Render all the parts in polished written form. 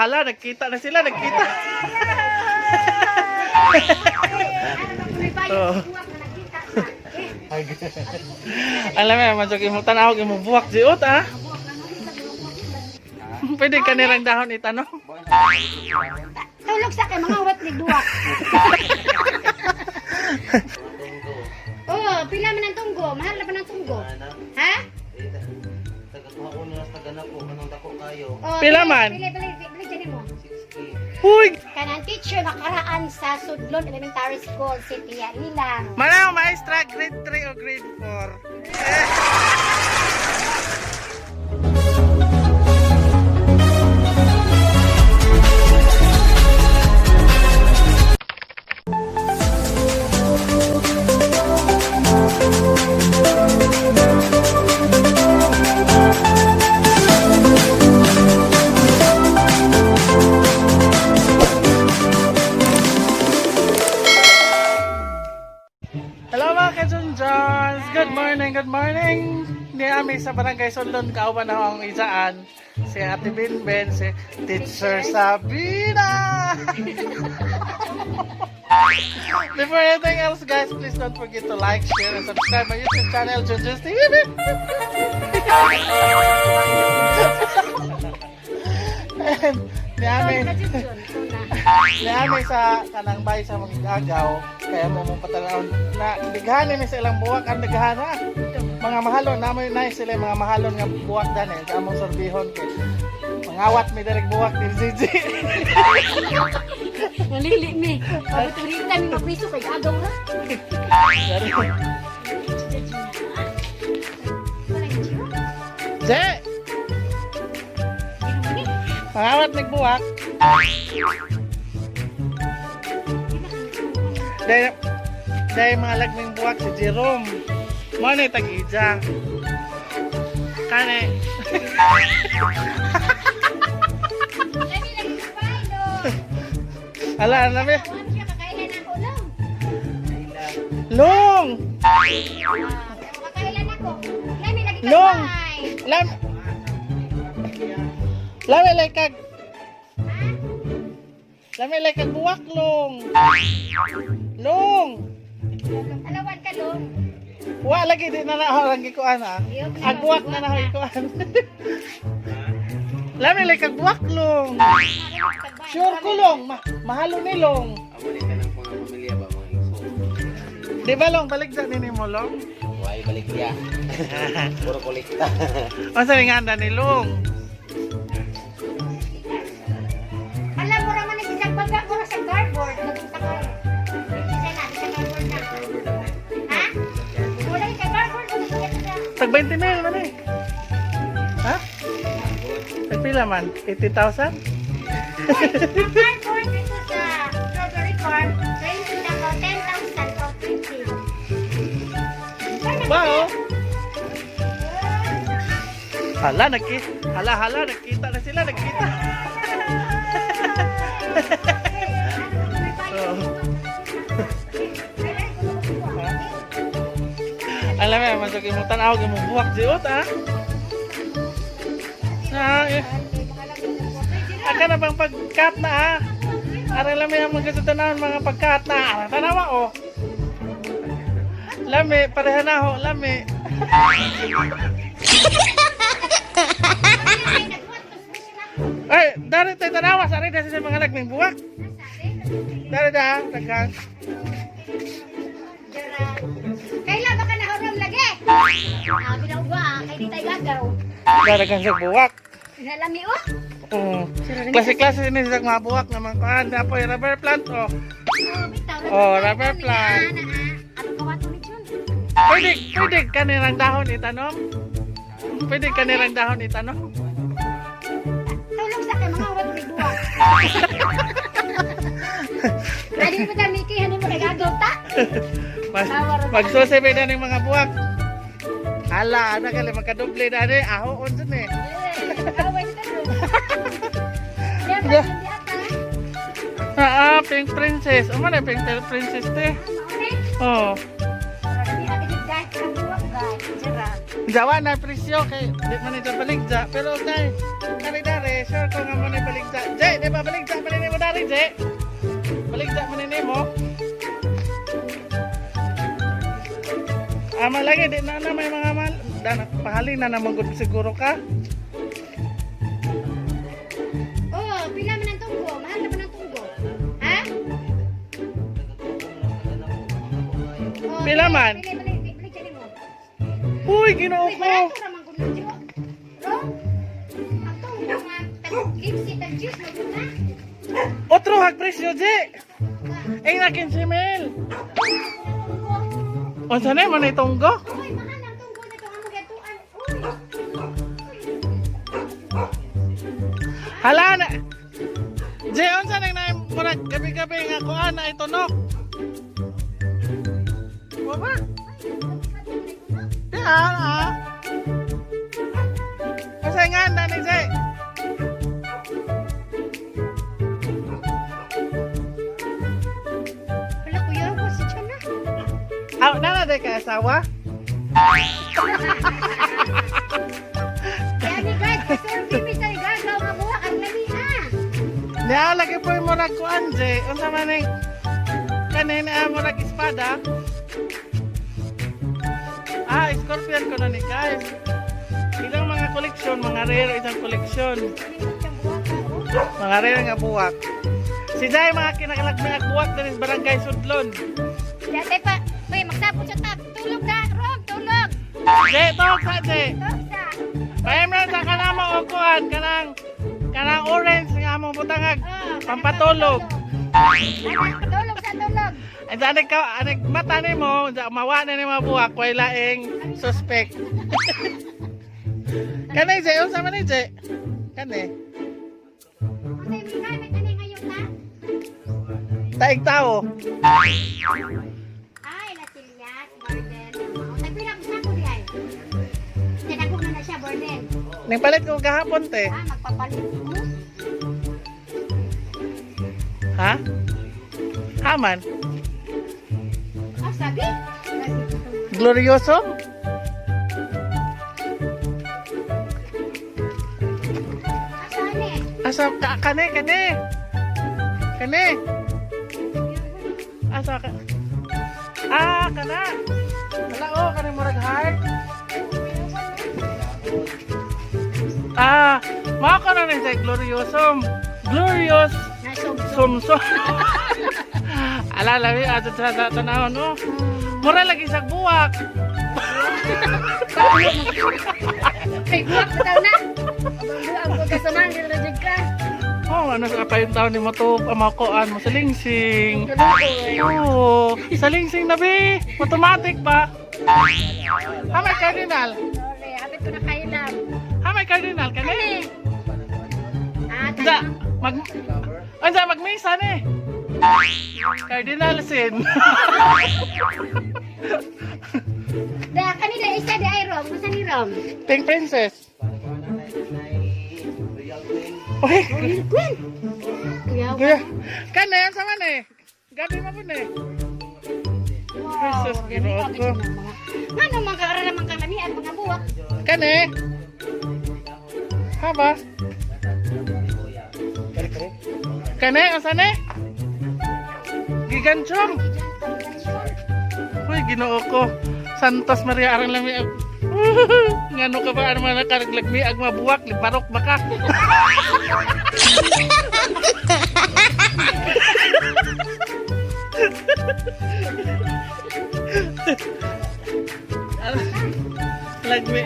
hala, nagkita na sila, nagkita. Oh. Alam mo, masuk imong tanaw, imong buwak jiot, ah. Pwede ka nirang dahon itanong. Tulog sa kay mga wat ni duwak. Oh, pila man ang tunggo? Mahal na ba ng tunggo? Ha? Taga-tuha ko na taga na po, manong dako kayo. Oh, Pila man? Pili dyan mo. 6K. Huy! Kanang teacher nakaraan sa Sudlon Elementary School, City Ilang. Manaw, maestra, grade 3 o grade 4? Hello mga ka-Junjons! Good morning, good morning! Ni Ami sa Barangay Sundon, kauban na ang isaan. Si Ate Binben, si Teacher Sabina! Before anything else guys, please don't forget to like, share, and subscribe my YouTube channel, Junjons TV! And ni Ami sa kanang bay sa magagaw, kaya mo mong patalawon na dighan ni sa ilang buwak ang dighan ha. Mga mahalon namoy na sila mga mahalon nga buwak dan eh sa among sorbihon kay mangawat mi direk buwak ni Gigi. Nalili mi. Pagturita mi mapriso kay agaw ra. Je. Mangawat mig buwak. Dahil mga lagming buwak si Jerome. Mo na tag-ija. Kane. Ala, alam mo? Long! Long! Lami like kag buwak long. Long. Alawan ka long. Wa lagi di na naharang gikuan ah. Agbuwak na naharang gikuan. Lami like kag buwak long. Sure ko long, mahalo ni long. Amo ni kanang mga pamilya ba mga iso. Di ba long baligsa nini mo long? Why balik dia? Puro kolekta. Asa nga anda ni long? Alam mo raman ni sa baga ko sa cardboard, nagpunta ko. Design na sa cardboard na. Ha? Wala sa cardboard ko sa. Tag 20 mil man eh. Ha? Pila man? 80,000? Ang cardboard dito sa strawberry farm, 20 na ko, 10,000 o 20. Wow! Hala, nagkita na sila, nagkita. Oh. Alam mo, masuk imong tanaw, imong buwak jiot, ah. Aka na bang pag-cut na, ah. Ara lami ang mga tanawon mga pag-cut na. Ara, tanawa, oh. Lami, pareha na ho, lami. Ay, dari tayo tanawa, sari na sa mga nagming buwak. Dari da, tagang. Kailan baka nahurom lagi? Binawa, kay di tayo gagaw. Daragan sa buwak. Nalami oh. Klase-klase ini sa mga buwak na mga kuhan. Dapo yung rubber plant, oh. Bitaw. Oh, rubber plant. Ano kawato ni Jun? Pwede kanirang dahon itanong? Pwede kanirang dahon itanong? Tulog sa kay mga wat ni buwak. Dali mo ta Miki, hani mo nagagaw ta? Magsusibay na ng mga buwak. Hala, ano ka magkadoble na rin. Aho, on dun eh. Away ka doon. Dapat hindi ata. Pink princess. O man pink princess te. Oh. Jawa na presyo kay di man ito baligja pero okay. Dari-dari. kay sure ko nga mo ni baligja. Je, di ba baligja manini mo dari, Je? Baligja manini mo. Ama lagi di na may mga mal. Dan pahalin na naman gud siguro ka. Oh, pila man ang tunggo? Mahal na ba ng tunggo? Ha? Oh, Pila man? Bili dyan mo. Uy, ginoo Uy, ko. barato naman kung nandiyo. Ro? Ang tunggo nga, tag-lipsi, tag-juice, maguna. Otro hag presyo, Je. Ay nakin si Mel. Unsa na mo ni tunggo? Uy, mahal ang tunggo na itong among gatuan. Uy. Hala na. Je, unsa nang na murag gabi-gabi nga kuan na itunok. Baba. Ya. Unsa nga na ni Je? Wala ko yun, si Chana. Aw, na day ka asawa? Kaya ni guys, kasur bibi sa igagaw nga buwak ang lamiha. Niya lagi po yung murag kuan, Je. Unsa man ning kanina murag espada? Ah, scorpion ko na ni guys. Ilang mga koleksyon, mga rare isang koleksyon. Mga rare nga buwak. Si Jai mga kinakalagmay buwak din sa barangay Sudlon. Dati pa, uy, magsapot sa tap. Tulog na, Rom, tulog. Je, tawag sa Je. Tulog sa. Pahimran sa kanama o kuan, kanang orange nga mo butangag. Pampatulog. Tulog sa tulog. Ay anig ka, anig mata ni mo, mawa na ni mga buwak, way laing suspect. Kanay Je, unsa man ni Je? Kanay. Kasi may gamit na ngayon na. Taig tao. Ay, Lasilias, Borden. Nagpilang sa ko diay. Tinagong na siya, Borden. Ning palit ko kahapon te. Ah, magpapalit mo. Ha? Haman. Ah, sabi? Glorioso? Asan eh? Asa kane. Kane. Asa ka? Ah, kana. Wala oh, kane murag heart. Ah, mao ka na ni sa gloriosom. Glorious sumsum. Ala lawi ato sa tanawon oh. Mura lagi sa buwak. Ay, buwak pa daw na. Abang buwak ka samahan, dito na ka. Oh, ano sa pa yung taon ni mo to amakoan mo sa lingsing. Oo, sa lingsing na be. Automatic pa. Hamay cardinal. Sorry, habit ko na kayo lang. Hamay cardinal kani. Ah, Unsa tayo. magmisa ni. Cardinal sin. Da, kanila isa di ay Rom. Masa ni Rom? Pink princess. Oy, Gwen. Kuya, kuya. Kani sa man eh. Gabi mo po ni. Jesus, Ginoo ko. Ano mga kaara naman kalamian, mga buwak. Kani. Haba. Kani asa ni? Giganchong. Uy, Ginoo ko. Santos Maria arang lami. Ngano ka ba ano man nakareglagmi ag mabuwak liparok baka. Lagmi.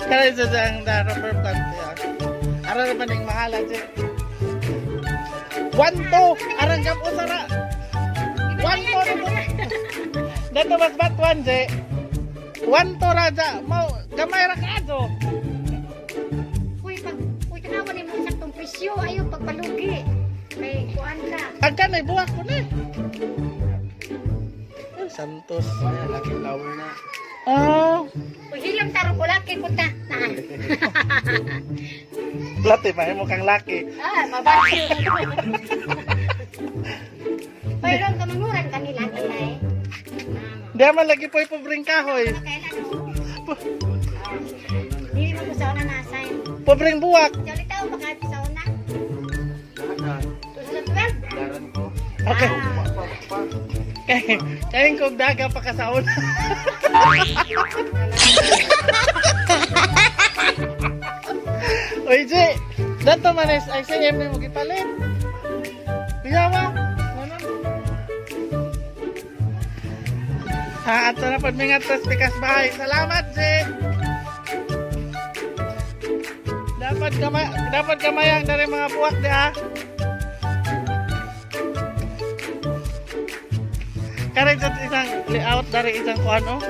Kaya isa sang da rubber plant ya. Ara na maning mahala je. 1 2 arang gam usara. 1 2 Dato mas batuan je. 1 2 raja mau gamay ra kaadto. Uy, tanawan ni mo saktong presyo, ayo pagpalugi. May kuan ka. Agka na buwak ko ni. Santos. Laki flower na. Oh, Uy, hilang taro ko laki punta. lati pa mo kang laki. Ah, mabati. Mayroon ka manguran kanila, kanay. Di man lagi po ipobring kahoy. Kaya ano? Hindi mo ko sa una na-assign. Pobring buwak. Jolly tao, baka sa una. Lahat. 2012? Daran ko. Okay. Pa. Kain kong daga pa ka sa una. Oy, J. Dato man is ICM mo gipalit. Biyawa. Ano? Ha, ato na pag mingat sa pikas bahay. Salamat, J. Dapat kamayang dari mga buwak di ha. Kaya isang layout dari isang kuan oh.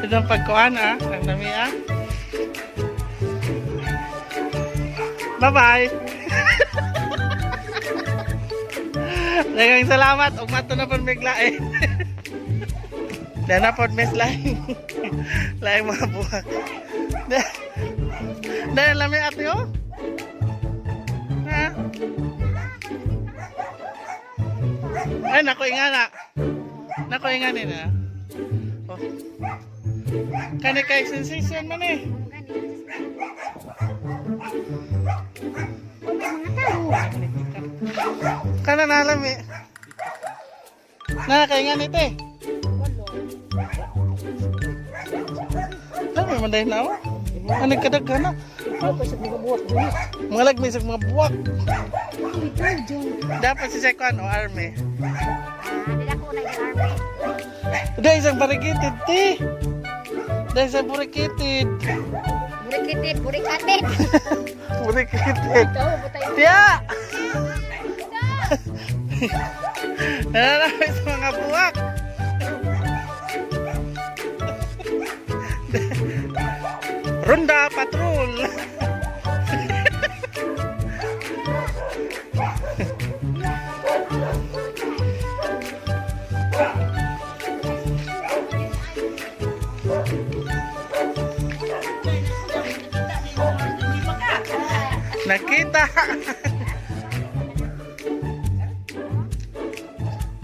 Isang pagkuan ah, ang dami ah. Bye-bye. Daghang salamat ug mato na pud miglain. Dana pod mes laing. Laing mga buwak. Dahil lami ate oh. Ha? Ay, nako ingana. Nako ingani na. Oh. Kani kay sensation man eh. Oh, may mga tao. Kana nalami. Na kay ingani te. Lami man dahil na oh. Ano kadaghan na? Mga lagmi sa mga buwak. Dapat si Sekwan o Army. Hindi na ko nag-army. Dahil isang barikitid, ti. Dahil isang burikitid. Burikitid, burikatid. Burikitid. Ito, butay. Tiya! Nananamay sa mga buwak. Ronda Patrol. Nakita.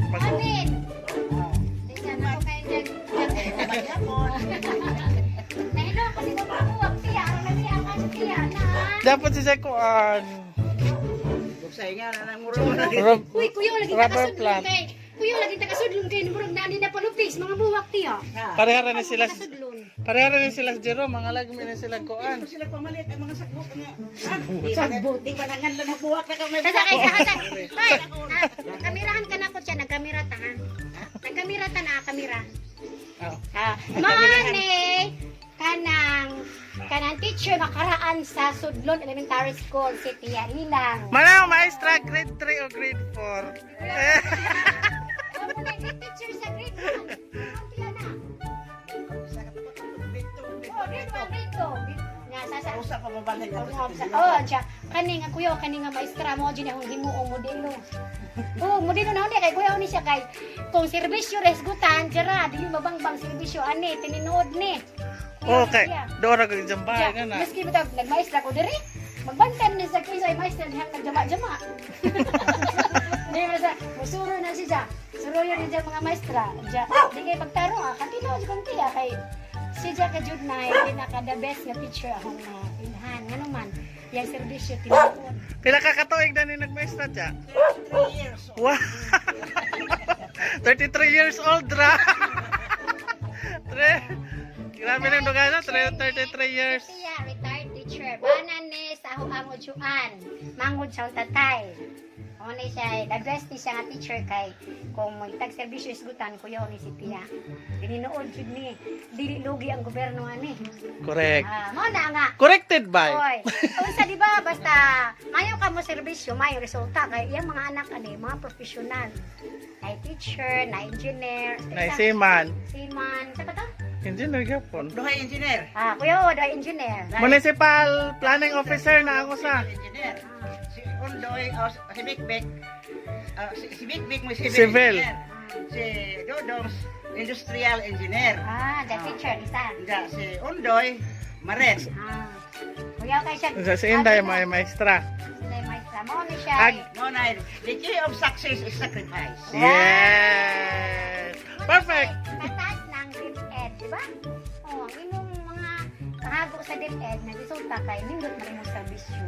Amin. Tingnan ako kayo dyan. Nahilo ako si Tumakuwag. Tiya, ano na siya ka sa tiya na. Dapat si Sekwan. Uy, kuya, lagi Rubber takasudlong plant. kay. Kuya, lagi takasudlong kay. Murag na na palupis. Mga buwak tiya. Parehara na sila. Takasudlong. Parehara na sila sa Jerome. Mga lagmi na sila kuan. Sila pamalit ang mga sakbok nga. Sagbot. Di panangan lang ang buwak na kami. Kasakay ka, kasakay. Hoy, kamerahan ka na ko siya. Nagkamera ta, ha? Nagkamera ta na, kamera. Mane, kanang teacher nakaraan sa Sudlon Elementary School, si Tia Ilang. Manang maestra grade 3 o grade 4. Ano na yung teacher sa grade 1? Ang Tia na. Oh, grade 1, grade 2. Nga, sasa. Usa pa mabalik ako sa tindahan. Oh, siya. Kani nga kuya, kani nga maestra mo, dyan akong himuong modelo. Oh, modelo na hindi, kay kuya ni siya kay kung serbisyo resgutan, dira, dili mabangbang serbisyo, ani, tininood ni. Okay. Dora ko yung bahay nga Siya, na. maski bitag nagmaestra ko diri, magbantay ni sa kisa maestra dihang nagjama-jama. Di ba sa musuro na siya. Suruyan ni mga maestra. Diya, di kay pagtaro katino jud tiya kay siya ka jud na pinaka the best nga teacher akong inhan. Ngano man, yang serbisyo tinuod. Pila ka katuig na ni nagmaestra siya? 3 years. Wow! 33 years old ra! Grabe ng duga na, 33 years. Siya, retired teacher. Banan ni sa angod juan. Mangod sa tatay. O ni siya, the best ni siya nga teacher kay kung magtag serbisyo isgutan kuya ni si Tia. Tininood jud ni dili lugi ang gobyerno ani. Correct. Mo na nga. Corrected by? Oy, unsa di ba basta mayo ka mo serbisyo, mayo resulta kay iyang mga anak ani, mga professional. Na teacher, na engineer, Na seaman. seaman, sa pa to? Engineer gyapon. Duhay engineer. Kuya o, the engineer. Municipal planning officer na ako sa. Engineer. Si Undoy, si Big. Si Big mo civil. Civil. engineer. Si Dodong, industrial engineer. The teacher, isa. Hindi, si Undoy, Maret. Kuya kay siya. Sa Inday may maestra. Inday maestra. Mo ni siya. Ag- The key of success is sacrifice. Yes! Perfect! ba? Oh, ang imong mga kahago sa DepEd nagresulta kay nindot man imong serbisyo.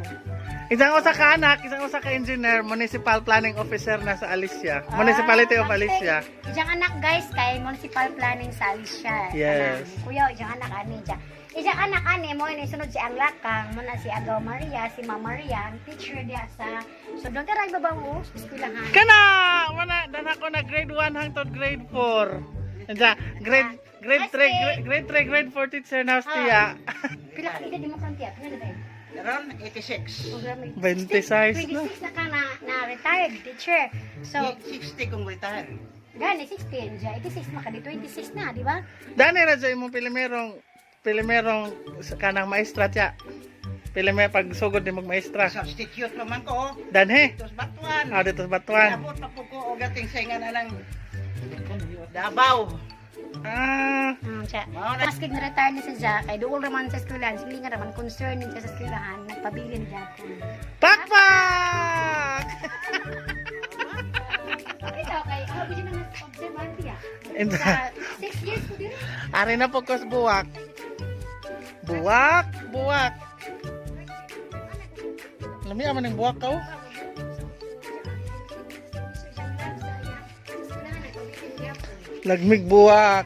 Isang usa ka anak, isang usa ka engineer, municipal planning officer na sa Alicia. Municipality of Alicia. Ijang anak guys kay municipal planning sa Alicia. Yes. Kanang kuya ijang anak ani dya. Ijang anak ani mo ni sunod si ang lakang mo na si Agaw Maria, si Ma'am Maria, ang teacher diya sa sudong taray babaw sa eskwelahan. Kana, mana dan ako na grade 1 hangtod grade 4. Anja, grade 3, grade 4 teacher na tiya. Pila ka edad mo kang tiya? Pila na Around 86. 26 na. 26 na ka na retired teacher. So, 60 kung retire. gani 16 dya. 86 maka di 26 na, di ba? Dani ra jay mo pilimerong kanang maestra tiya. Pilime pag sugod ni magmaestra. Substitute naman ko. Danhe. Tos batuan. Dito sa Batuan. Abot pa po ko o gating saingan alang Davao. Siya. Mao na. Maskig na retire ni sa dya, kay doon raman sa eskwelahan, sili nga raman, concern din siya sa eskwelahan, nagpabilin dya po. Pakpak! Ikaw, kay, ako din na observant ya. And- Sa 6 years ko din. Ari na po kos buwak. Buwak. Lami aman ng buwak ka oh. Lagmig buwak.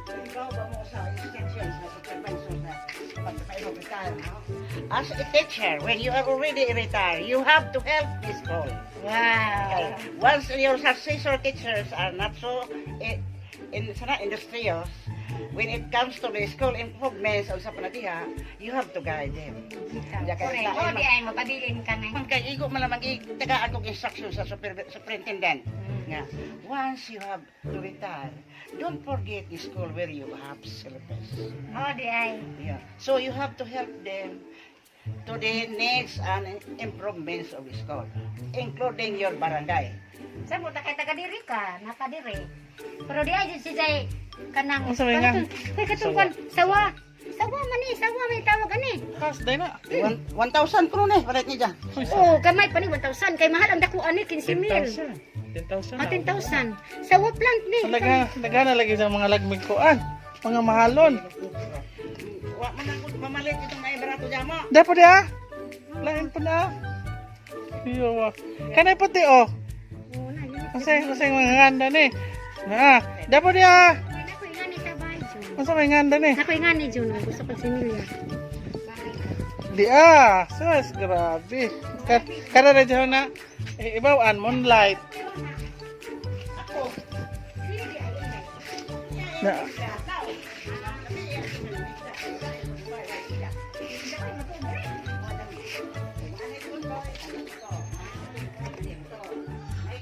Ikaw ba mo sa extension sa supervisor na pagpapaino retire, no? As a teacher, when you are already retired, you have to help this school. Okay. Wow. Once your successor teachers are not so industrious, when it comes to the school improvements o sa panatiha, you have to guide them. Correct. O, di ay, mapabilin ka na. Kaya igo man lamang tagaan kong instruction sa superintendent. Nga, once you have to retire, don't forget the school where you have syllabus. O, di ay. Yeah. So you have to help them to the needs and improvements of the school, including your barangay. Sa mo, taga-diri ka, nakadiri. Pero di ay, si Jay, kanang... Ang sabi nga. Kaya katungkol, sawa. Sawa man eh, sawa may tawag ka ni. Kas day na. 1,000 kro na palit niya dyan. Oo, gamay pa ni 1,000. Kay mahal ang dakuan ni 15,000. 10,000. 10,000. Sawa plant ni. Talaga na lagi sa mga lagmig ko mga mahalon. Wa man ako mamalit itong may barato dyan mo. Dapo dia. Lain po na. Iyo wa. Kanay puti oh. Masay mga nganda ni. Dapo dia. Ako ingani sa bahay, Jun. Masa may nganda ni. Ako ingani, Jun. Gusto pag sinilya. Di sus grabe. Kada na dyan na ibawaan moonlight. Na.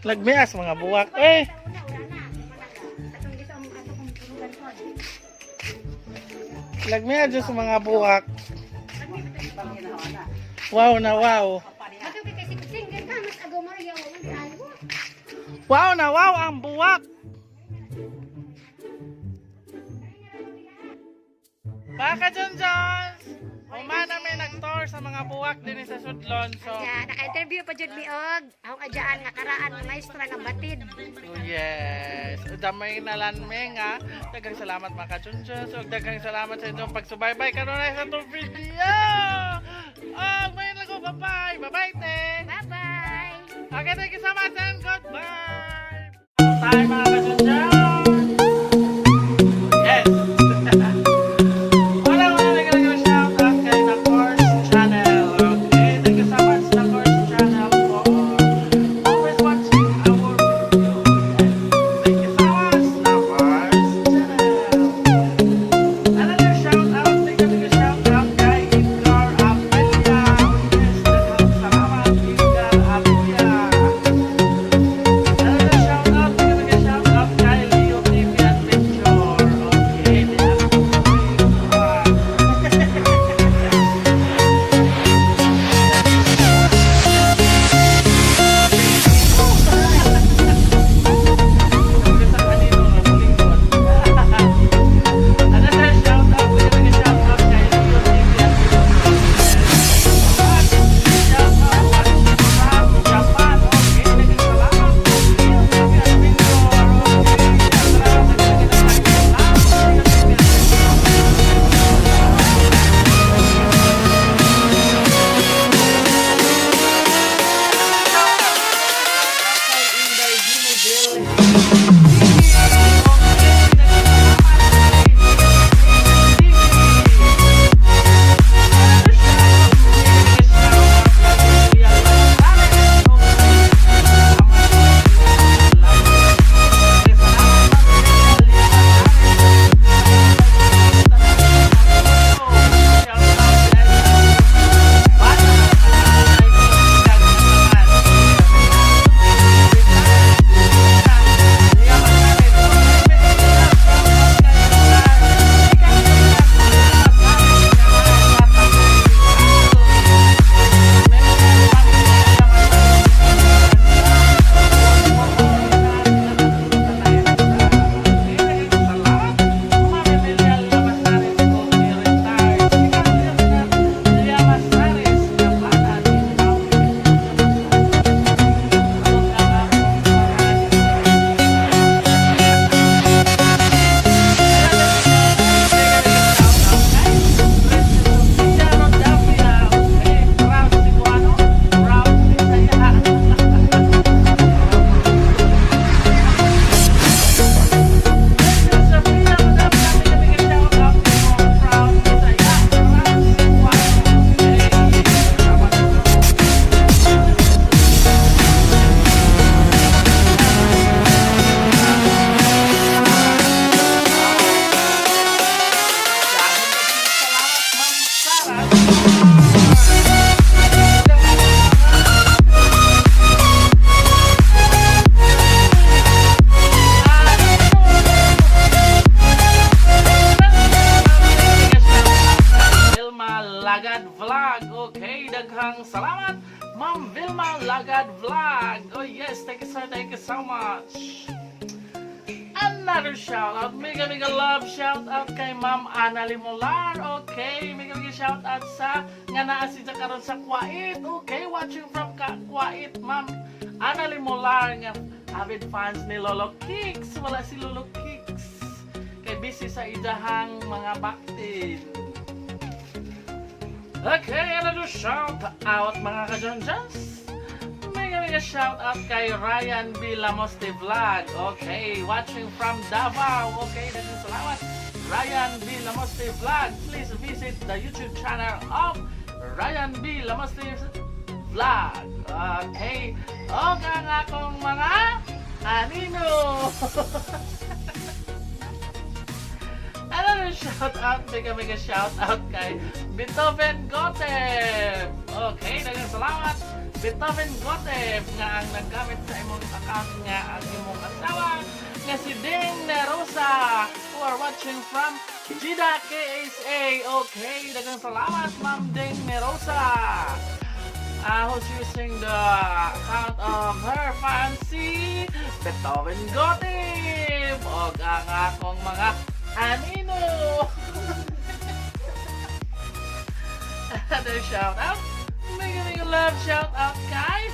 Lagmias mga buwak. Lagmias dyan sa mga buwak. Wow na wow. Wow na wow ang buwak. Baka John Jones. Umana may nag-tour sa mga buwak din sa Sudlon. So, Naka-interview pa Jud Miog. Ako kadyaan nga karaan ng maestra ng batid. oh yes. Damay nalan me nga. Daghang salamat mga ka-John. So, daghang salamat sa inyong pagsubaybay kanunay sa itong video. Oh, may lago. Bye-bye. Bye-bye, te. Bye-bye! Okay, thank you so much and goodbye. Bye mga ka-John. Yes. Wala naging shout out kay The Course Channel. Okay, thank you so much The Course Channel for always watching our video. Thank you so much The Course Channel. Another shout out, thank you shout out kay Edgar Abelia. Salamat Edgar Abelia. Another shout out, thank you shout out kay daghang salamat. Ma'am Vilma Lagad Vlog. Oh yes, thank you sir, thank you so much. Another shout out, mega love shout out kay Ma'am Ana Limular. Okay, mega shout out sa nga naa si karon sa Kuwait. Okay, watching from Kuwait, Ma'am Ana Limular nga avid fans ni Lolo Kicks. Wala si Lolo Kicks. Kay busy sa idahang mga baktin. Okay, another shout out mga kajonjans. Mega shout out kay Ryan B. Lamoste Vlog. Okay, watching from Davao. Okay, daghang salamat. Ryan B. Lamoste Vlog. Please visit the YouTube channel of Ryan B. Lamoste Vlog. Okay, o nga akong mga anino. Another shout out, mega shout out kay Beethoven Gotem. Okay, daghang salamat. Beethoven Gotem nga ang naggamit sa imong account nga ang imong asawa nga si Ding Nerosa who are watching from Jeddah, KSA. Okay, daghang salamat Ma'am Ding Nerosa. Who's using the account of her fancy Beethoven Gotem. O ang akong mga anino. Another shout out, mega love shout out kay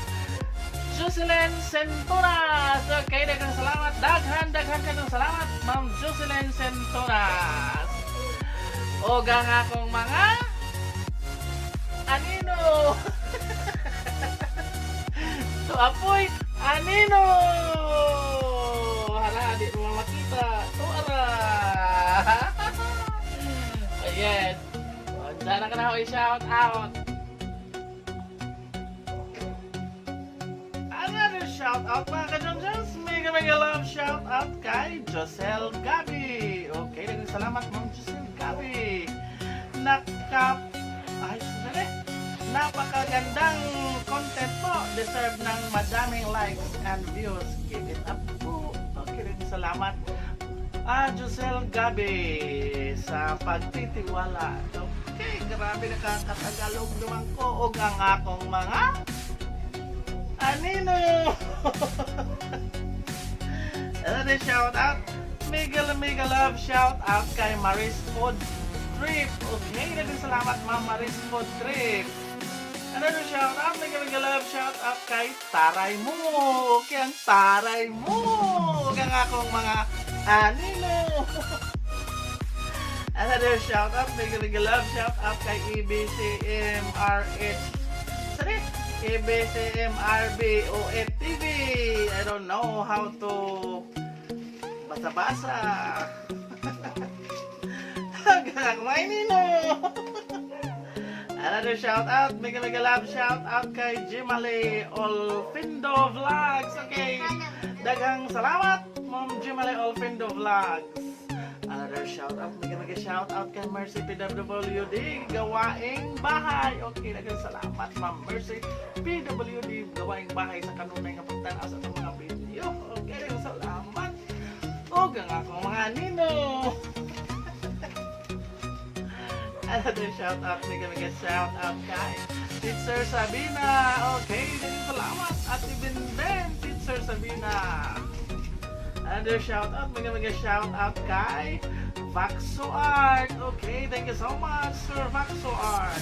Jocelyn Centoras. Okay, daghang salamat, daghan kanang salamat Ma'am Jocelyn Centoras. O ang akong mga anino. So apoy anino. Hala, di mo makita. Tuara. Ayan. Sana ka na ako i-shout out. Another shout out mga kajonjans. Mega love shout out kay Josel Gabi. Okay, daghang salamat Ma'am Josel Gabi. Napakagandang content po. Deserve ng madaming likes and views. Keep it up po. Okay, daghang salamat. Josel Gabi sa pagtitiwala. Okay, grabe nakakatagalog naman ko. O ang akong mga anino. Another shout out. Mega love shout out kay Maris Food Trip. Okay, daghang salamat Ma'am Maris Food Trip. Another shout out, mega love shout out kay Taray Mo. Okay, ang Taray Mo. Ang akong mga anino. Another shout out, mega love shout out kay EBCMRH. Sorry, EBCMRBOFTV. I don't know how to basa-basa. Ang akong anino. Another shout out, mega love shout out kay Jimale Olfindo Vlogs. Okay, daghang salamat Ma'am Jimale Olfindo Vlogs. Another shout out, mega shout out kay Mercy PWD Gawaing Bahay. Okay, daghang salamat Ma'am Mercy PWD Gawaing Bahay sa kanunay nga pagtanaw sa itong mga video. Okay, daghang salamat. O gang akong mga nino. Another shout out, mega shout out kay Teacher Sabina. Okay, daghang salamat Ate Benben, Teacher Sabina. Another shout out, mega shout out kay Vaxo Art. Okay, thank you so much Sir Vaxo Art.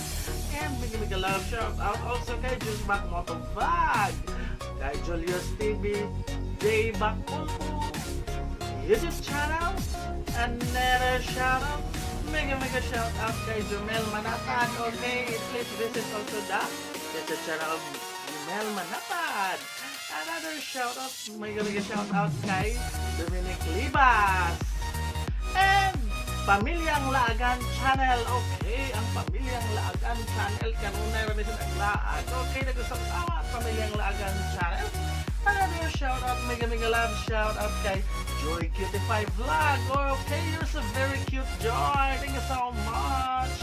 And mega love shout out also kay Jusback Motovlog, kay Julius TV, J Bakulpo YouTube channel. Another shout out, mega shout out kay Jumel Manatad. Okay, please visit also the YouTube channel of Jumel Manatad. Another shout out, mega shout out kay Dominic Libas. And Pamilyang Laagan Channel. Okay, ang Pamilyang Laagan Channel kanunay ra sa naglaag. Okay, nagusap-sama Pamilyang Laagan Channel. Another shout out, mega love shout out kay Joy Cutify Vlog. Okay, you're so very cute, Joy. Thank you so much.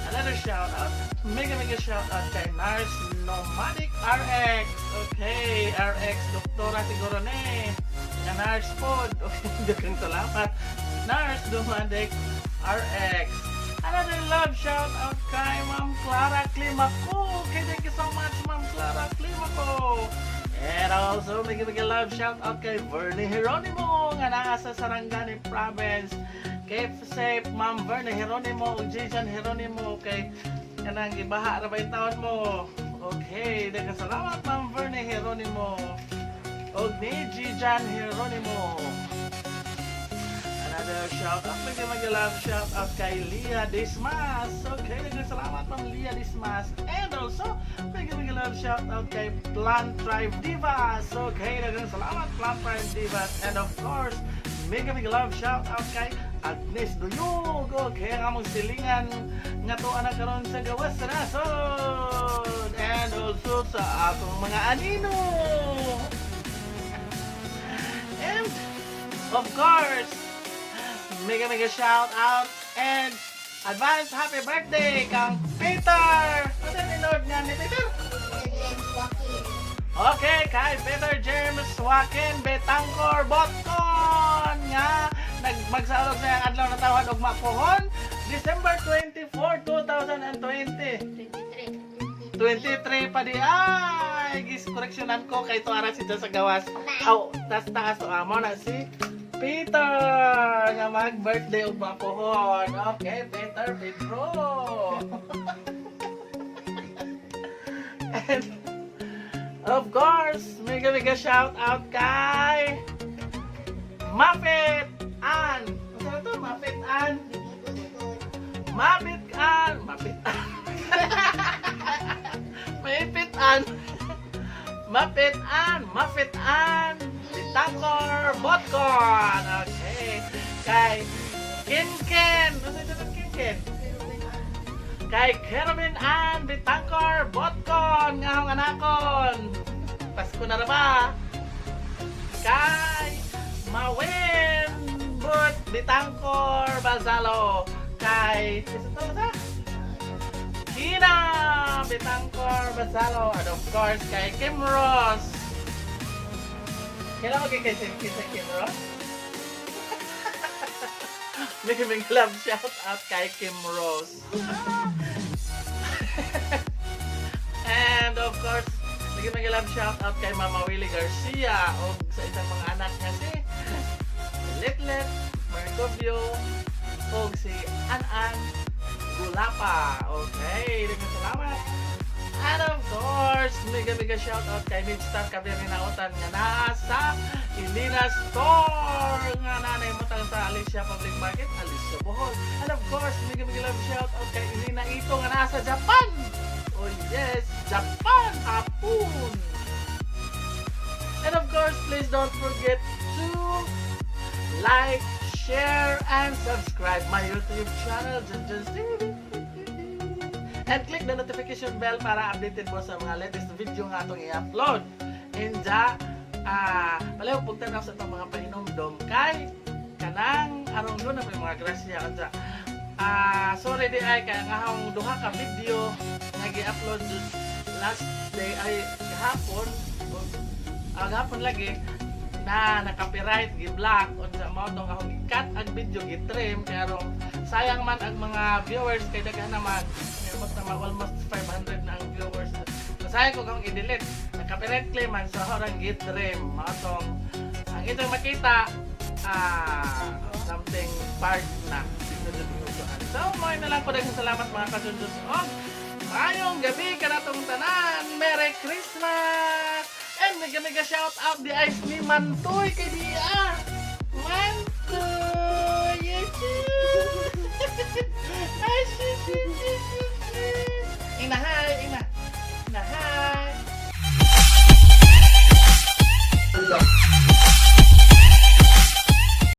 Another shout out, mega shout out kay Nars Nomadic RX. Okay, RX Doktora siguro ne. Nga Nars Pod. Okay, daghang salamat Nars Nomadic RX. Another love shout out kay Ma'am Clara Climaco. Okay, thank you so much, Ma'am Clara Climaco. And also, may love shout out kay Verne Geronimo nga naa sa Sarangani Province. Kay safe Ma'am Verne Geronimo ug Jason Geronimo kay kanang gibaha ra ba yung taon mo. Okay, daghang salamat Ma'am Verne Geronimo. Og ni Jason Geronimo. Another shout out, may love shout out kay Lia Dismas. Okay, daghang salamat Ma'am Lia Dismas. And also, may love shout out kay Plant Tribe Divas. Okay, daghang salamat Plant Tribe Divas. And of course, may love shout out kay Agnes Duyog. Okay, ang among silingan nga to anak karon sa gawas sa nasod. And also sa atong mga anino. And of course, mega shout out and advance happy birthday kang Peter. Ano ni Lord nga ni Peter? Okay, kay Peter James Joaquin Betangcor Botkon nga magsaulog sa adlaw na tawhan og mapuhon December 24, 2020. 23 pa di ay gis correctionan ko kay to ara sida sa gawas. Aw, taas to amo na si Peter nga mag-birthday og mapuhon. Okay, Peter Pedro. And of course, mega shout out kay Mapit Ann. Ano na to? Mapit Ann. Mapit Ann. Mapit Ann. Mapit Ann. Mapit Ann. Mapit Ann. Betangcor Botkon. Okay. Kay Kinken. Ano na to? Kinken. Kay Kerwin Ann Betangcor Botkon nga akong anakon. Pasko na ra ba? Kay Mawin But Betangcor Balzalo. Kay isa to sa Kina Betangcor Balzalo. And of course kay Kim Ross. Kailan mo kay Kim Ross? May love shout out kay Kim Rose. And of course, may love shout out kay Mama Willie Garcia o sa isang mga anak niya si Litlet Marcovio o si Anan Gulapa. Okay, daghang salamat. And of course, mega shout out kay Midstar Kabirinaotan nga nasa Ilina Store nga nanay mo tang sa Alicia Public Market, Alicia Bohol. And of course, mega love shout out kay Ilina Ito nga nasa Japan. Oh yes, Japan, hapon. And of course, please don't forget to like, share, and subscribe my YouTube channel, Junjun's TV. And click the notification bell para updated mo sa mga latest video nga itong i-upload. And palayo pugtan ako sa itong mga painomdom kay kanang arong doon na may mga grasya. Sorry di ay kaya nga akong duha ka video nag-i-upload last day ay kahapon gahapon lagi na naka-copyright, gi-block o sa mo itong akong i-cut ang video, gi-trim kaya arong sayang man ang mga viewers kay daghan naman almost 500 na ang viewers. Masayang ko kung i-delete. Nag-copyright claim man sa horang git-trim. Matong ang itong makita something part na. So, mo na lang po daghang salamat mga kasundos. Mayong gabi ka na itong tanan. Merry Christmas! And mega shout out di ice ni Mantoy kay Dia. Mantoy! Yes!